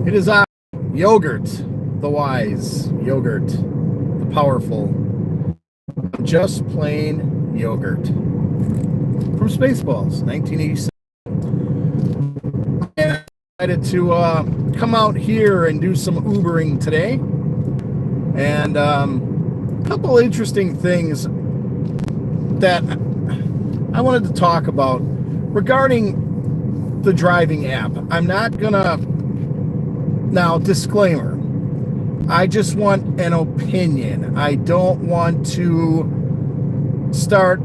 It is I, Yogurt, the wise, Yogurt, the powerful, just plain Yogurt. From Spaceballs, 1986. I decided to come out here and do some Ubering today. And a couple interesting things that I wanted to talk about regarding the driving app. I'm not gonna, now disclaimer, I just want an opinion. I don't want to start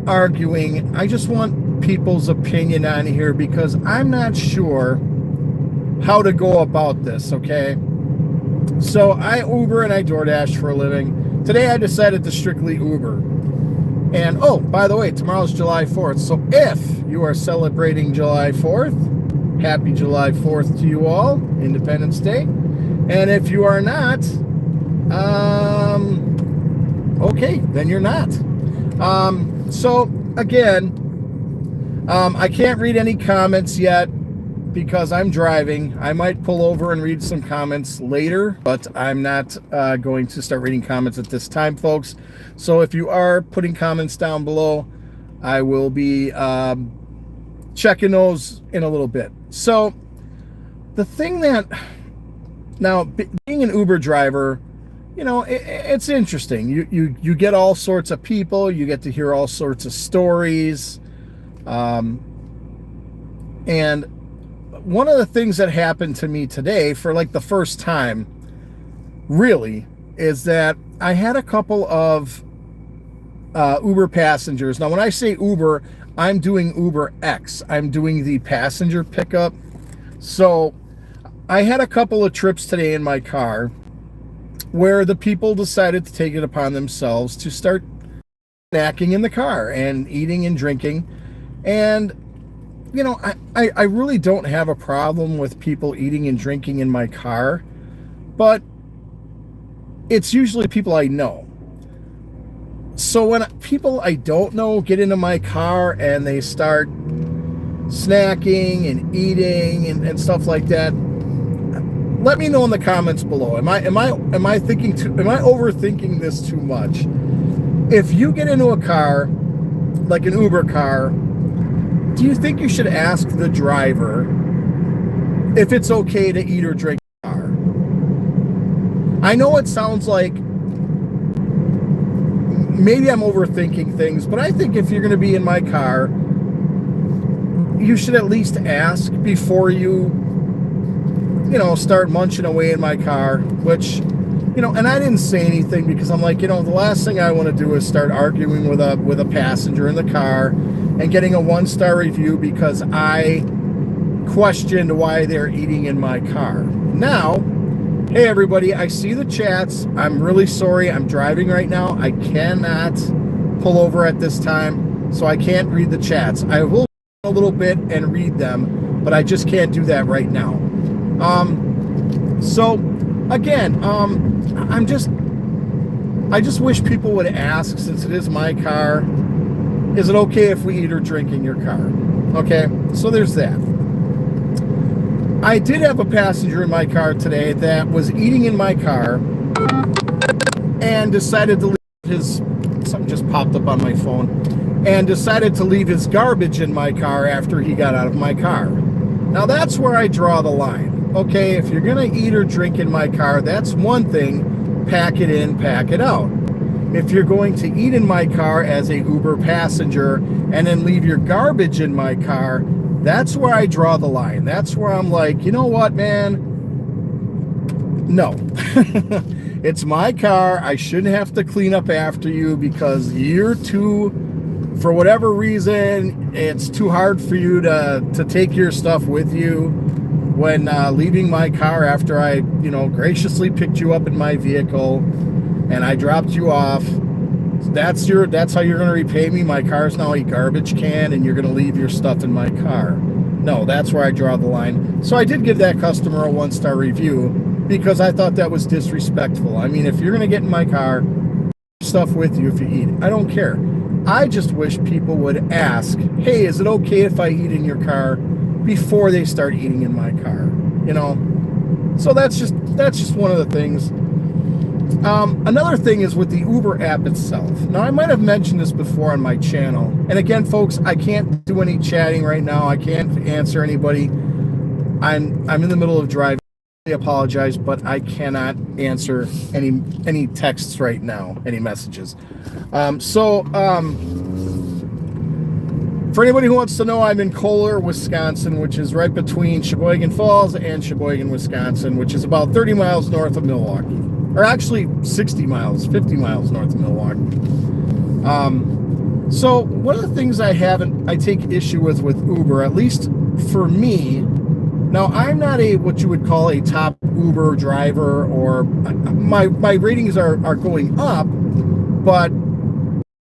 arguing. I just want people's opinion on here because I'm not sure how to go about this, okay? So I Uber and I DoorDash for a living. Today I decided to strictly Uber. And oh, by the way, tomorrow's July 4th. So if you are celebrating July 4th, happy July 4th to you all, Independence Day. And if you are not, okay, then you're not. So again, I can't read any comments yet because I'm driving. I might pull over and read some comments later, but I'm not going to start reading comments at this time, folks. So if you are putting comments down below, I will be checking those in a little bit. So the thing that, now being an Uber driver, you know, it's interesting. You get all sorts of people, you get to hear all sorts of stories. And one of the things that happened to me today for like the first time really is that I had a couple of Uber passengers. Now, when I say Uber, I'm doing Uber X. I'm doing the passenger pickup. So I had a couple of trips today in my car where the people decided to take it upon themselves to start snacking in the car and eating and drinking. And you know, I really don't have a problem with people eating and drinking in my car, but it's usually people I know. So when people I don't know get into my car and they start snacking and eating and stuff like that, let me know in the comments below. Am I overthinking this too much? If you get into a car, like an Uber car, do you think you should ask the driver if it's okay to eat or drink in the car? I know it sounds like maybe I'm overthinking things, but I think if you're going to be in my car, you should at least ask before you know, start munching away in my car, which, you know, and I didn't say anything because I'm like, you know, the last thing I want to do is start arguing with a passenger in the car and getting a 1-star review because I questioned why they're eating in my car. Now, hey everybody, I see the chats. I'm really sorry. I'm driving right now. I cannot pull over at this time, so I can't read the chats. I will a little bit and read them, but I just can't do that right now. So again, I just wish people would ask, since it is my car, is it okay if we eat or drink in your car? Okay, so there's that. I did have a passenger in my car today that was eating in my car and decided to leave his, something just popped up on my phone, and decided to leave his garbage in my car after he got out of my car. Now that's where I draw the line. Okay, if you're gonna eat or drink in my car, that's one thing. Pack it in, pack it out. If you're going to eat in my car as a Uber passenger and then leave your garbage in my car, that's where I draw the line. That's where I'm like, you know what, man? No. It's my car. I shouldn't have to clean up after you because you're too, for whatever reason, it's too hard for you to take your stuff with you when leaving my car after I, you know, graciously picked you up in my vehicle and I dropped you off. That's how you're going to repay me. My car's now a garbage can and you're going to leave your stuff in my car. No, that's where I draw the line. So I did give that customer a 1-star review because I thought that was disrespectful. I mean, if you're going to get in my car, stuff with you if you eat. I don't care. I just wish people would ask, hey, is it okay if I eat in your car before they start eating in my car? You know, So that's just one of the things. Another thing is with the Uber app itself. Now, I might have mentioned this before on my channel. And again, folks, I can't do any chatting right now. I can't answer anybody. I'm in the middle of driving. I apologize, but I cannot answer any texts right now, any messages. For anybody who wants to know, I'm in Kohler, Wisconsin, which is right between Sheboygan Falls and Sheboygan, Wisconsin, which is about 30 miles north of Milwaukee. Or actually 50 miles north of Milwaukee. So one of the things I take issue with Uber, at least for me, now I'm not what you would call a top Uber driver, or my ratings are going up, but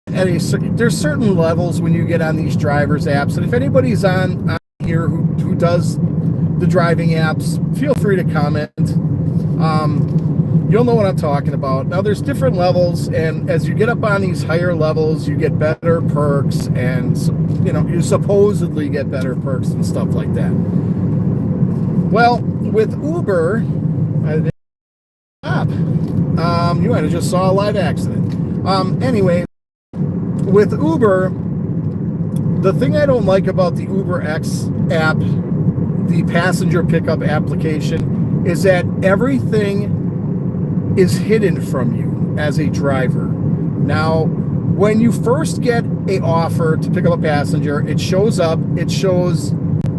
there's certain levels when you get on these drivers apps, and if anybody's on here who does the driving apps, feel free to comment. You'll know what I'm talking about. Now, there's different levels, and as you get up on these higher levels, you get better perks, and you supposedly get better perks and stuff like that. Well, with Uber, you might have just saw a live accident. Anyway, with Uber, the thing I don't like about the Uber X app, the passenger pickup application, is that everything is hidden from you as a driver. Now, when you first get an offer to pick up a passenger, it shows up, it shows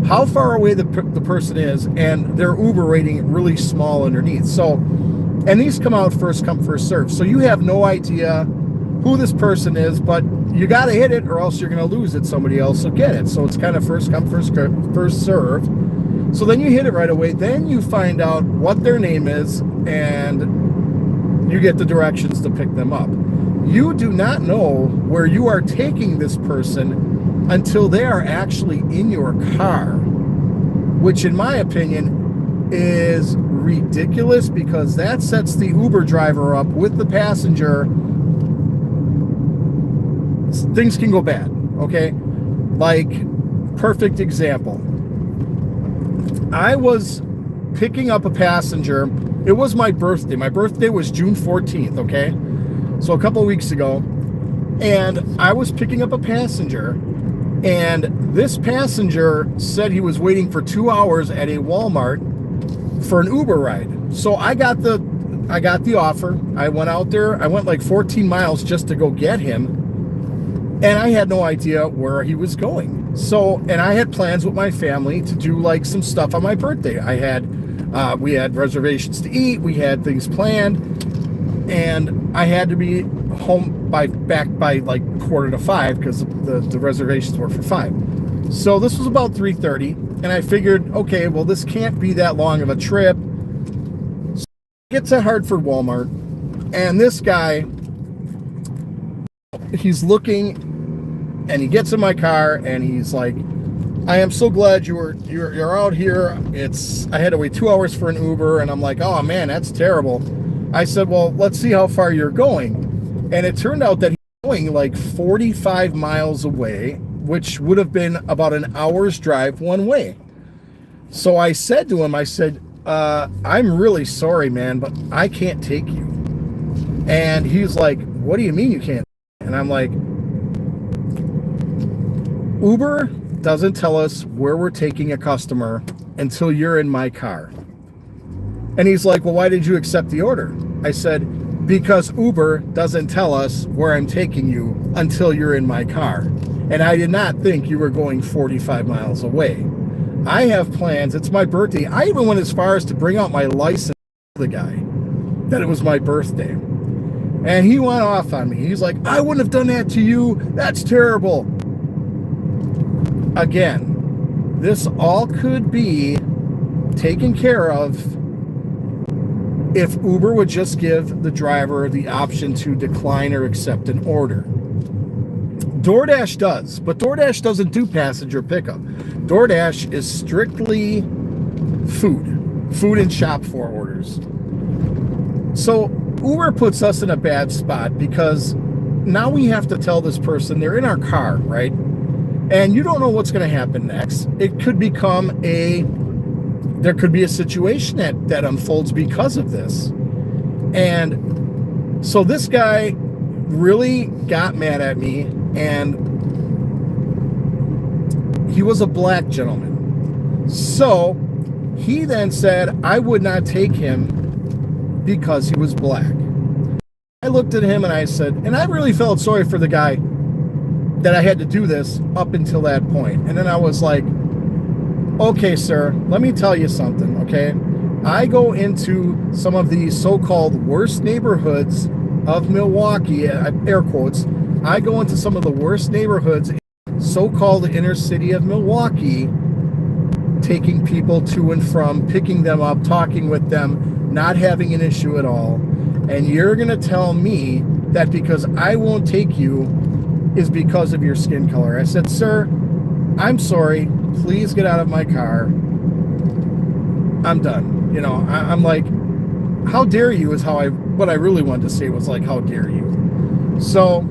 how far away the person is, and their Uber rating really small underneath. So, and these come out first come, first serve. So you have no idea who this person is, but you got to hit it or else you're going to lose it. Somebody else will get it. So it's kind of first come, first serve. So then you hit it right away. Then you find out what their name is, and you get the directions to pick them up. You do not know where you are taking this person until they are actually in your car, which in my opinion is ridiculous, because that sets the Uber driver up with the passenger. Things can go bad, okay? Like, perfect example. I was picking up a passenger. It was my birthday. My birthday was June 14th, okay? So a couple of weeks ago. And I was picking up a passenger, and this passenger said he was waiting for 2 hours at a Walmart for an Uber ride. So I got the offer. I went out there. I went like 14 miles just to go get him. And I had no idea where he was going. So, and I had plans with my family to do like some stuff on my birthday. We had reservations to eat. We had things planned, and I had to be home back by like 4:45 because the reservations were for 5. So this was about 3:30, and I figured, okay, well, this can't be that long of a trip. So I get to Hartford Walmart, and this guy, he's looking, and he gets in my car, and he's like, I am so glad you're out here. I had to wait 2 hours for an Uber, and I'm like, oh man, that's terrible. I said, well, let's see how far you're going. And it turned out that he's going like 45 miles away, which would have been about an hour's drive one way. So I said to him, I'm really sorry, man, but I can't take you. And he's like, what do you mean you can't? And I'm like, Uber doesn't tell us where we're taking a customer until you're in my car. And he's like, well, why did you accept the order? I said, because Uber doesn't tell us where I'm taking you until you're in my car. And I did not think you were going 45 miles away. I have plans. It's my birthday. I even went as far as to bring out my license to the guy that it was my birthday. And he went off on me. He's like, I wouldn't have done that to you. That's terrible. Again, this all could be taken care of if Uber would just give the driver the option to decline or accept an order. DoorDash does, but DoorDash doesn't do passenger pickup. DoorDash is strictly food and shop for orders. So Uber puts us in a bad spot because now we have to tell this person they're in our car, right? And you don't know what's going to happen next. It could become a there could be a situation that unfolds because of this. And so this guy really got mad at me, and he was a black gentleman. So he then said I would not take him because he was black. I looked at him and I said, and I really felt sorry for the guy that I had to do this up until that point. And then I was like, okay, sir, let me tell you something, okay? I go into some of the so-called worst neighborhoods of Milwaukee, air quotes. I go into some of the worst neighborhoods in so-called inner city of Milwaukee, taking people to and from, picking them up, talking with them, not having an issue at all. And you're going to tell me that because I won't take you is because of your skin color. I said, sir, I'm sorry. Please get out of my car. I'm done. You know, I'm like, how dare you is what I really wanted to say was like, how dare you? So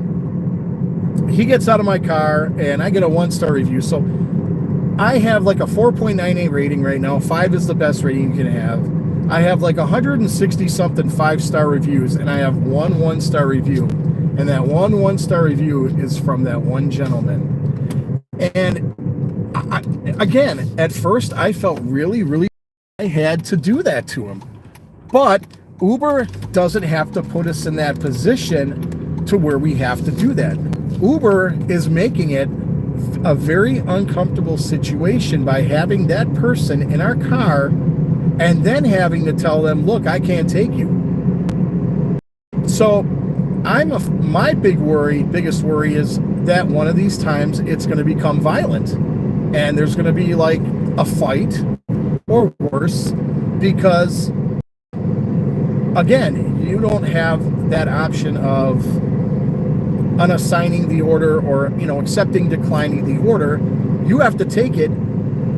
he gets out of my car and I get a 1-star review. So I have like a 4.98 rating right now. 5 is the best rating you can have. I have like 160 something 5-star reviews, and I have one 1-star review. And that one 1-star review is from that one gentleman. And again, at first I felt really I had to do that to him. But Uber doesn't have to put us in that position to where we have to do that. Uber is making it a very uncomfortable situation by having that person in our car and then having to tell them, look, I can't take you. So my biggest worry is that one of these times it's going to become violent and there's going to be like a fight or worse, because again, you don't have that option of unassigning the order or, accepting, declining the order. You have to take it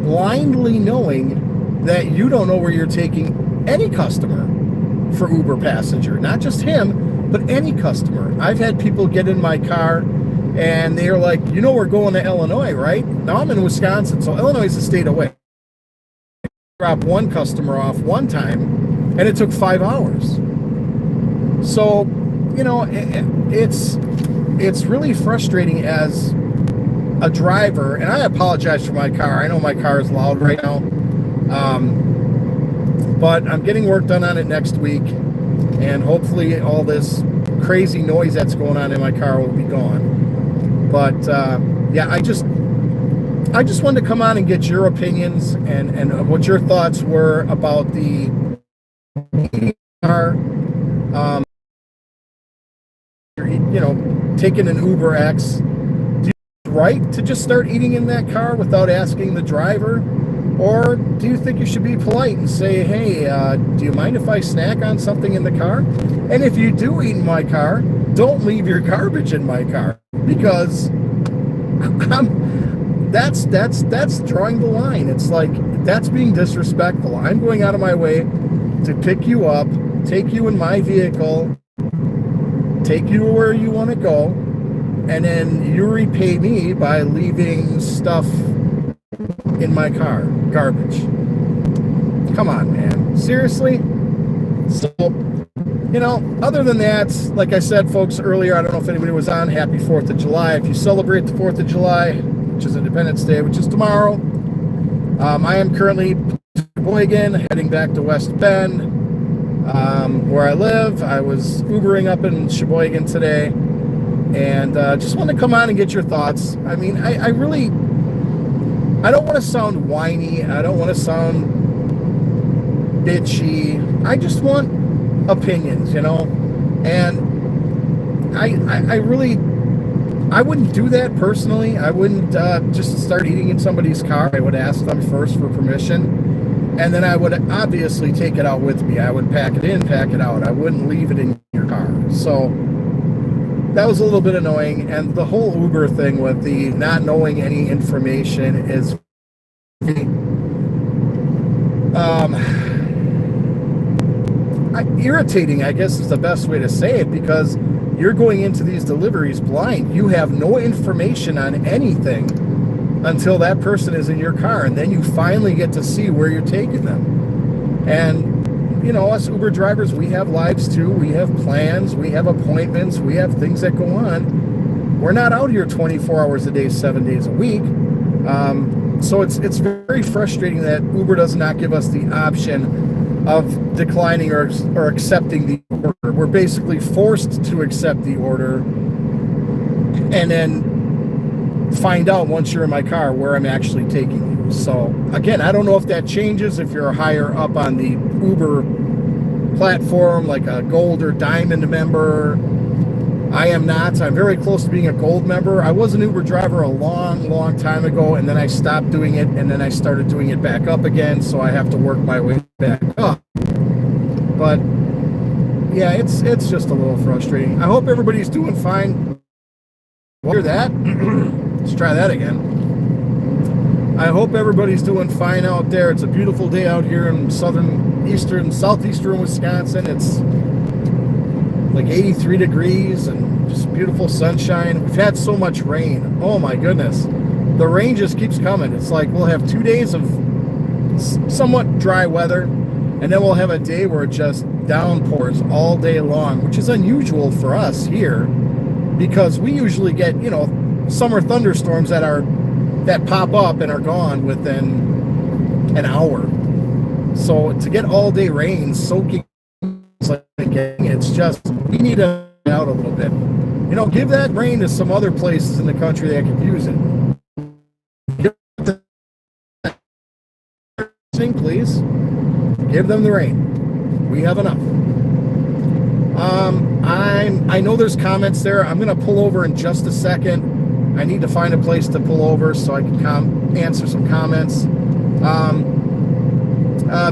blindly knowing that you don't know where you're taking any customer for Uber passenger, not just him, but any customer. I've had people get in my car and they're like, we're going to Illinois, right? Now I'm in Wisconsin, so Illinois is a state away. I dropped one customer off one time and it took 5 hours. So, it's really frustrating as a driver, and I apologize for my car. I know my car is loud right now, but I'm getting work done on it next week, and hopefully all this crazy noise that's going on in my car will be gone. But yeah, I just wanted to come on and get your opinions and what your thoughts were about the car. Taking an Uber X, do you have the right to just start eating in that car without asking the driver? Or do you think you should be polite and say, hey, do you mind if I snack on something in the car? And if you do eat in my car, don't leave your garbage in my car, because that's drawing the line. It's like, that's being disrespectful. I'm going out of my way to pick you up, take you in my vehicle, take you where you want to go, and then you repay me by leaving stuff in my car. Garbage. Come on, man. Seriously? So, other than that, like I said, folks, earlier, I don't know if anybody was on, happy 4th of July. If you celebrate the 4th of July, which is Independence Day, which is tomorrow, I am currently in Sheboygan, heading back to West Bend, where I live. I was Ubering up in Sheboygan today, and just want to come on and get your thoughts. I mean, I don't want to sound whiny. I don't want to sound bitchy. I just want opinions, and I wouldn't do that personally. I wouldn't just start eating in somebody's car. I would ask them first for permission, and then I would obviously take it out with me. I would pack it in, pack it out. I wouldn't leave it in your car. So that was a little bit annoying. And the whole Uber thing with the not knowing any information is irritating, I guess is the best way to say it, because you're going into these deliveries blind. You have no information on anything. until that person is in your car, and then you finally get to see where you're taking them. And you know, us Uber drivers, we have lives too. We have plans, we have appointments, we have things that go on. We're not out here 24 hours a day, 7 days a week. So it's very frustrating that Uber does not give us the option of declining or accepting the order. We're basically forced to accept the order and then find out once you're in my car where I'm actually taking you. So again, I don't know if that changes if you're higher up on the Uber platform, like a gold or diamond member. I am not. I'm very close to being a gold member. I was an Uber driver a long time ago, and then I stopped doing it, and then I started doing it back up again, so I have to work my way back up. But yeah, it's just a little frustrating. I hope everybody's doing fine. Hear that? Let's try that again. I hope everybody's doing fine out there. It's a beautiful day out here in southeastern Wisconsin. It's like 83 degrees and just beautiful sunshine. We've had so much rain. Oh my goodness. The rain just keeps coming. It's like we'll have 2 days of somewhat dry weather, and then we'll have a day where it just downpours all day long, which is unusual for us here because we usually get, you know, summer thunderstorms that pop up and are gone within an hour. So to get all day rain soaking, it's just, we need to out a little bit. You know, give that rain to some other places in the country that could use it. Please give them the rain. We have enough. I know there's comments there. I'm going to pull over in just a second. I need to find a place to pull over so I can answer some comments.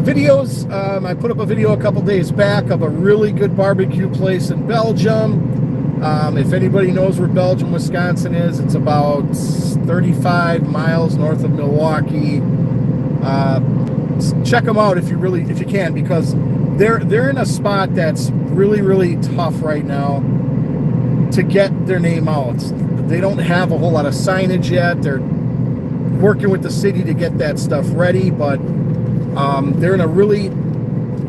Videos, I put up a video a couple days back of a really good barbecue place in Belgium. If anybody knows where Belgium, Wisconsin is, it's about 35 miles north of Milwaukee. Check them out if you can, because they're in a spot that's really tough right now to get their name out. They don't have a whole lot of signage yet. They're working with the city to get that stuff ready, but they're in a really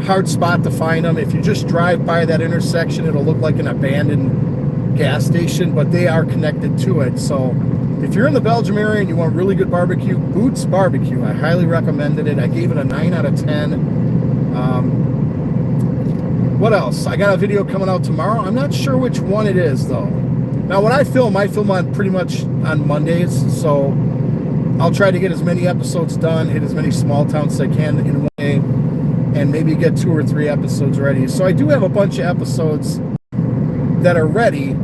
hard spot to find them. If you just drive by that intersection, it'll look like an abandoned gas station, but they are connected to it. So if you're in the Belgium area and you want really good barbecue, Boots Barbecue, I highly recommended it. I gave it a 9 out of 10. What else? I got a video coming out tomorrow. I'm not sure which one it is, though. Now, when I film on pretty much on Mondays, so I'll try to get as many episodes done, hit as many small towns as I can in one day, and maybe get 2 or 3 episodes ready. So I do have a bunch of episodes that are ready.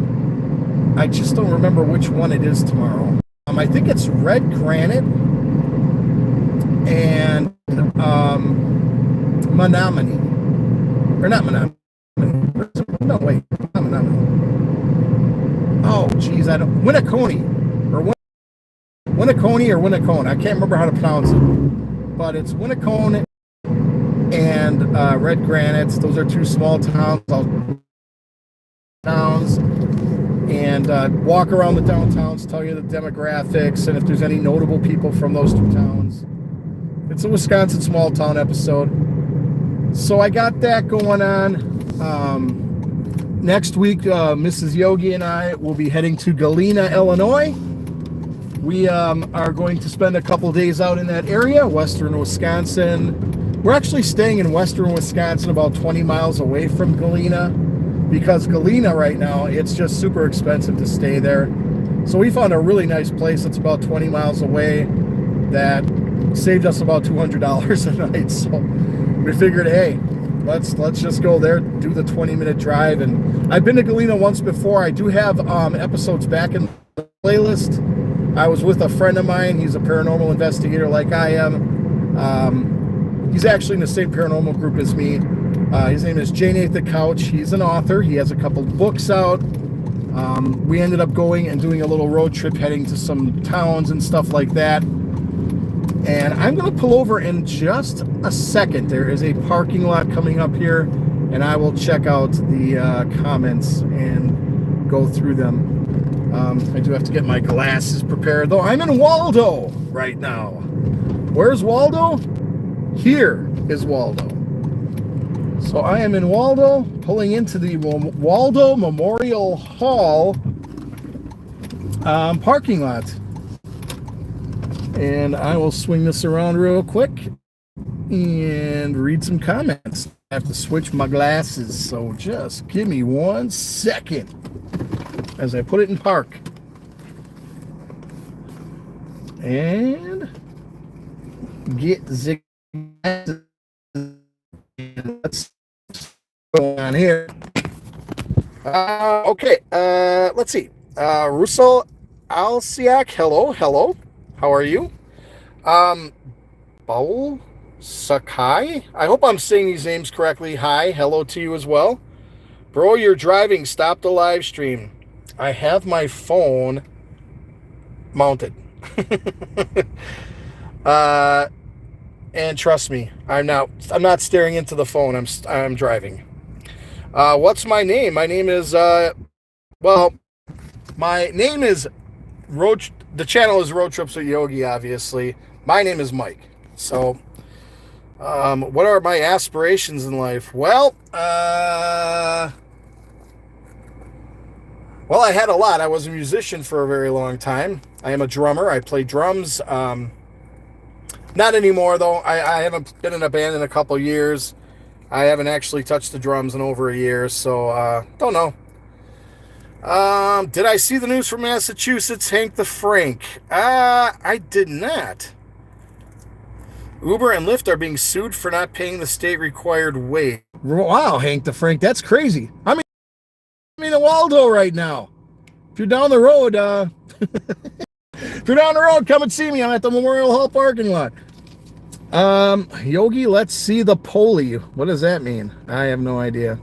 I just don't remember which one it is tomorrow. I think it's Red Granite and Menominee. Or not Menominee. No, wait. Not Menominee. Oh, geez. Winneconne. Or Winneconne or Winnacone. I can't remember how to pronounce it. But it's Winnacone and Red Granite. Those are 2 small towns. And walk around the downtowns, tell you the demographics, and if there's any notable people from those 2 towns. It's a Wisconsin small town episode. So I got that going on. Next week, Mrs. Yogi and I will be heading to Galena, Illinois. We are going to spend a couple days out in that area, western Wisconsin. We're actually staying in western Wisconsin, about 20 miles away from Galena, because Galena right now, it's just super expensive to stay there. So we found a really nice place that's about 20 miles away that saved us about $200 a night. So we figured, hey, let's just go there, do the 20-minute drive. And I've been to Galena once before. I do have episodes back in the playlist. I was with a friend of mine. He's a paranormal investigator like I am. He's actually in the same paranormal group as me. His name is J. Nathan Couch. He's an author. He has a couple books out. We ended up going and doing a little road trip, heading to some towns and stuff like that. And I'm going to pull over in just a second. There is a parking lot coming up here, and I will check out the comments and go through them. I do have to get my glasses prepared, though. I'm in Waldo right now. Where's Waldo? Here is Waldo. So I am in Waldo, pulling into the Waldo Memorial Hall parking lot. And I will swing this around real quick and read some comments. I have to switch my glasses, so just give me 1 second as I put it in park. And get the glasses. Let's go on here. Okay, let's see. Russo Alciak, hello. How are you? Baul Sakai. I hope I'm saying these names correctly. Hi, hello to you as well. Bro, you're driving. Stop the live stream. I have my phone mounted. And trust me, I'm not staring into the phone. I'm driving. What's my name? My name is my name is Road. The channel is Road Trips with Yogi, obviously. My name is Mike. So, what are my aspirations in life? Well, I had a lot. I was a musician for a very long time. I am a drummer. I play drums. Not anymore, though. I haven't been in a band in a couple years. I haven't actually touched the drums in over a year, so don't know. Did I see the news from Massachusetts, Hank the Frank? I did not. Uber and Lyft are being sued for not paying the state-required wage. Wow, Hank the Frank, that's crazy. I'm in Waldo right now. If you're down the road, come and see me. I'm at the Memorial Hall parking lot. Yogi, let's see the polly. What does that mean? I have no idea.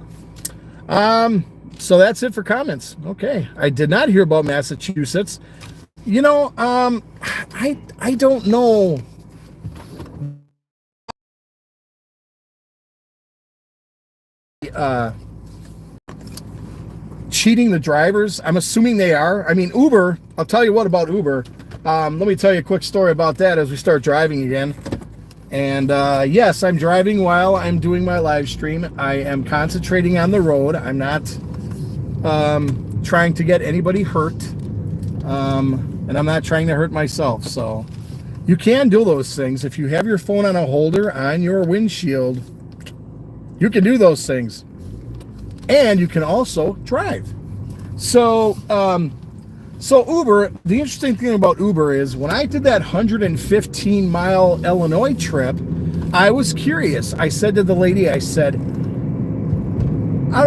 So that's it for comments. Okay. I did not hear about Massachusetts. You know, I don't know. Cheating the drivers. I'm assuming they are. I mean, Uber, I'll tell you what about Uber. Let me tell you a quick story about that as we start driving again. And yes, I'm driving while I'm doing my live stream. I am concentrating on the road. I'm not trying to get anybody hurt. And I'm not trying to hurt myself. So you can do those things. If you have your phone on a holder on your windshield, you can do those things. And you can also drive. So, Uber, the interesting thing about Uber is when I did that 115-mile Illinois trip, I was curious. I said to the lady, out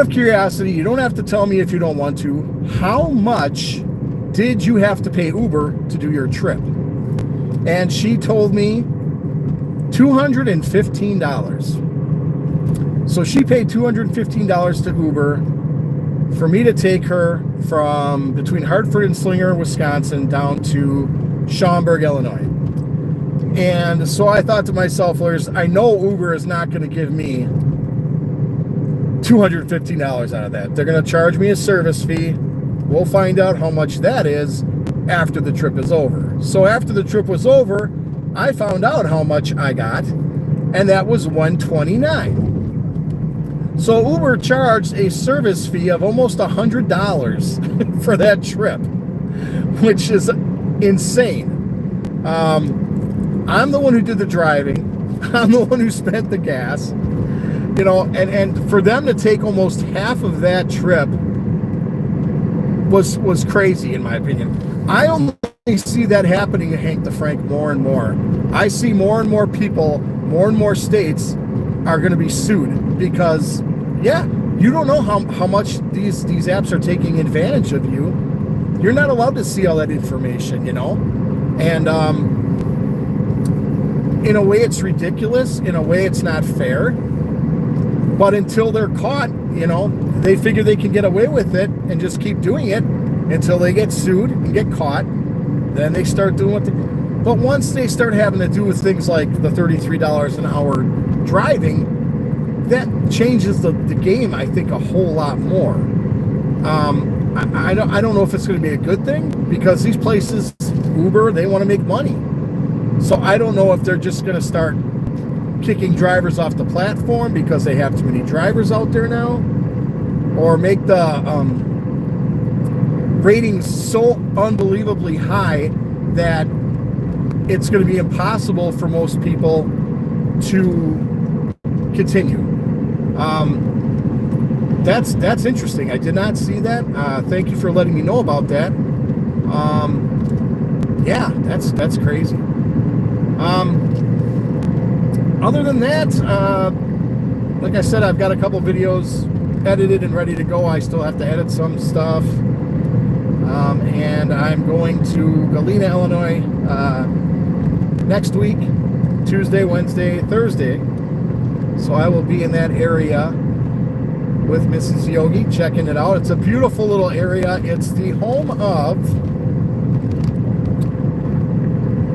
of curiosity, you don't have to tell me if you don't want to, how much did you have to pay Uber to do your trip? And she told me $215. So she paid $215 to Uber for me to take her from between Hartford and Slinger, Wisconsin, down to Schaumburg, Illinois. And so I thought to myself, I know Uber is not going to give me $215 out of that. They're going to charge me a service fee. We'll find out how much that is after the trip is over. So after the trip was over, I found out how much I got, and that was $129. So Uber charged a service fee of almost $100 for that trip, which is insane. I'm the one who did the driving. I'm the one who spent the gas. You know, and for them to take almost half of that trip was crazy, in my opinion. I only see that happening in Hank the Frank more and more. I see more and more people, more and more states are going to be sued because, yeah, you don't know how much these apps are taking advantage of you. You're not allowed to see all that information, you know? And in a way it's ridiculous. In a way it's not fair. But until they're caught, you know, they figure they can get away with it and just keep doing it until they get sued and get caught. Then they start doing what they... But once they start having to do with things like the $33 an hour driving, that changes the game, I think, a whole lot more. I don't know if it's going to be a good thing, because these places, Uber, they want to make money. So I don't know if they're just going to start kicking drivers off the platform because they have too many drivers out there now, or make the ratings so unbelievably high that it's going to be impossible for most people to continue. That's interesting. I did not see that. Thank you for letting me know about that. Yeah, that's crazy. Other than that, like I said, I've got a couple videos edited and ready to go. I still have to edit some stuff. And I'm going to Galena, Illinois next week, Tuesday, Wednesday, Thursday. So I will be in that area with Mrs. Yogi, checking it out. It's a beautiful little area. It's the home of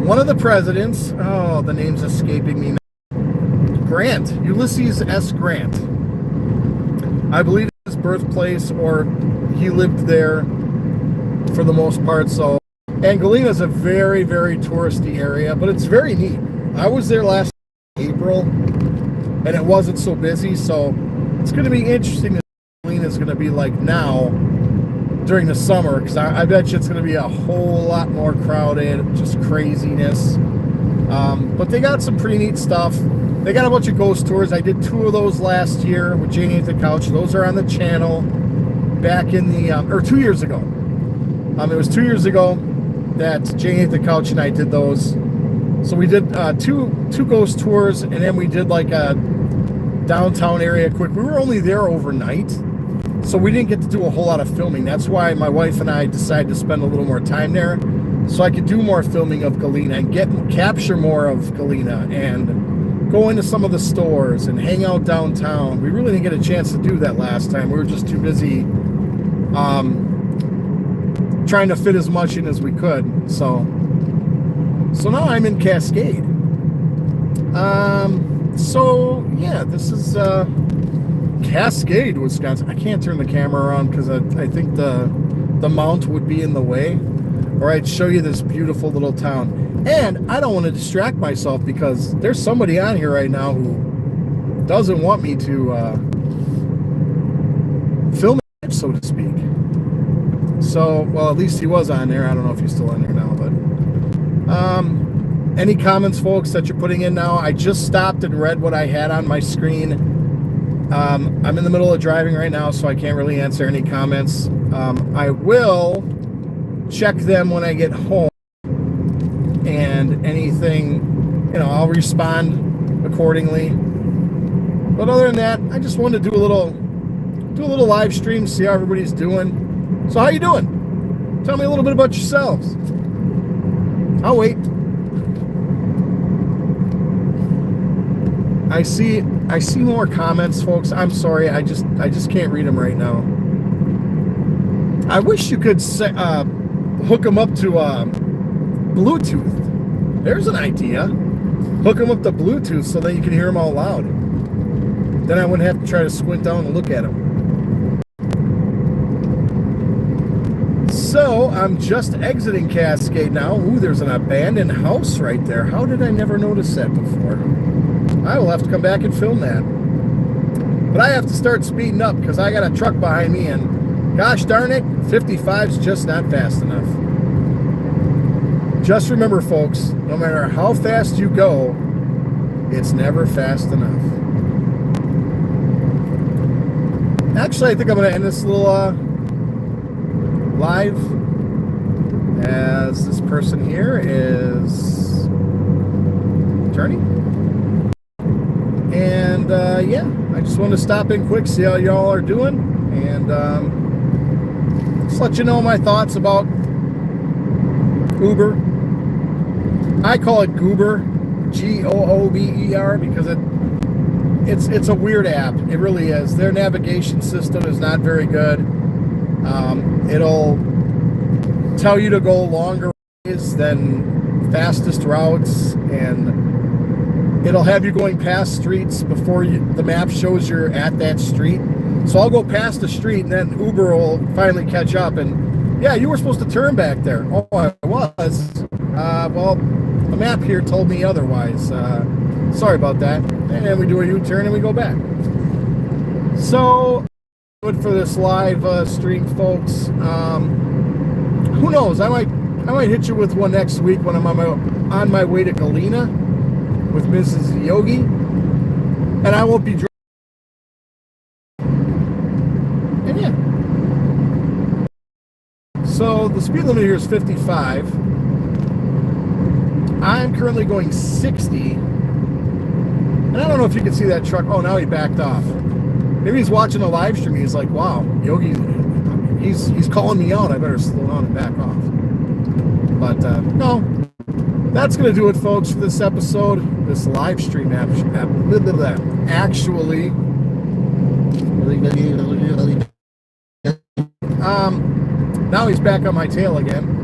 one of the presidents. Oh, the name's escaping me now. Grant, Ulysses S. Grant. I believe his birthplace, or he lived there for the most part. So, and Galena is a very, very touristy area, but it's very neat. I was there last April, and it wasn't so busy. So it's going to be interesting to see what Galena is going to be like now during the summer, because I bet you it's going to be a whole lot more crowded, just craziness. But they got some pretty neat stuff. They got a bunch of ghost tours. I did 2 of those last year with Janie at the Couch. Those are on the channel back in the, or 2 years ago. It was 2 years ago that Janie at the Couch and I did those. So we did two ghost tours, and then we did like a downtown area quick. We were only there overnight, so we didn't get to do a whole lot of filming. That's why my wife and I decided to spend a little more time there, so I could do more filming of Galena and capture more of Galena and go into some of the stores and hang out downtown. We really didn't get a chance to do that last time. We were just too busy trying to fit as much in as we could. So now I'm in Cascade. So yeah, this is Cascade, Wisconsin. I can't turn the camera around because I think the mount would be in the way, or I'd show you this beautiful little town. And I don't want to distract myself, because there's somebody on here right now who doesn't want me to film it, so to speak. So, well, at least he was on there. I don't know if he's still on there now, but any comments, folks, that you're putting in now? I just stopped and read what I had on my screen. I'm in the middle of driving right now, so I can't really answer any comments. I will check them when I get home, and anything, I'll respond accordingly. But other than that, I just wanted to do a little live stream, see how everybody's doing. So how you doing? Tell me a little bit about yourselves. I'll wait. I see more comments, folks. I'm sorry, I just can't read them right now. I wish you could hook them up to Bluetooth. There's an idea. Hook them up to Bluetooth so that you can hear them out loud. Then I wouldn't have to try to squint down and look at them. So I'm just exiting Cascade now. Ooh, there's an abandoned house right there. How did I never notice that before? I will have to come back and film that. But I have to start speeding up because I got a truck behind me, and gosh darn it, 55's just not fast enough. Just remember, folks, no matter how fast you go, it's never fast enough. Actually, I think I'm going to end this little live, as this person here is turning. And yeah, I just wanted to stop in quick, see how y'all are doing, and just let you know my thoughts about Uber. I call it Goober, Goober, because it's a weird app. It really is. Their navigation system is not very good. It'll tell you to go longer ways than fastest routes, and it'll have you going past streets before the map shows you're at that street. So I'll go past the street, and then Uber will finally catch up. And yeah, you were supposed to turn back there. Oh, I was. Well, the map here told me otherwise. Sorry about that. And we do a U-turn and we go back. So good for this live stream, folks. Who knows? I might hit you with one next week when I'm on my way to Galena with Mrs. Yogi, and I won't be. And yeah. So the speed limit here is 55. I'm currently going 60. And I don't know if you can see that truck. Oh, now he backed off. Maybe he's watching a live stream. He's like, wow, Yogi, he's calling me out. I better slow down and back off. But no, that's going to do it, folks, for this episode. This live stream actually. Now he's back on my tail again.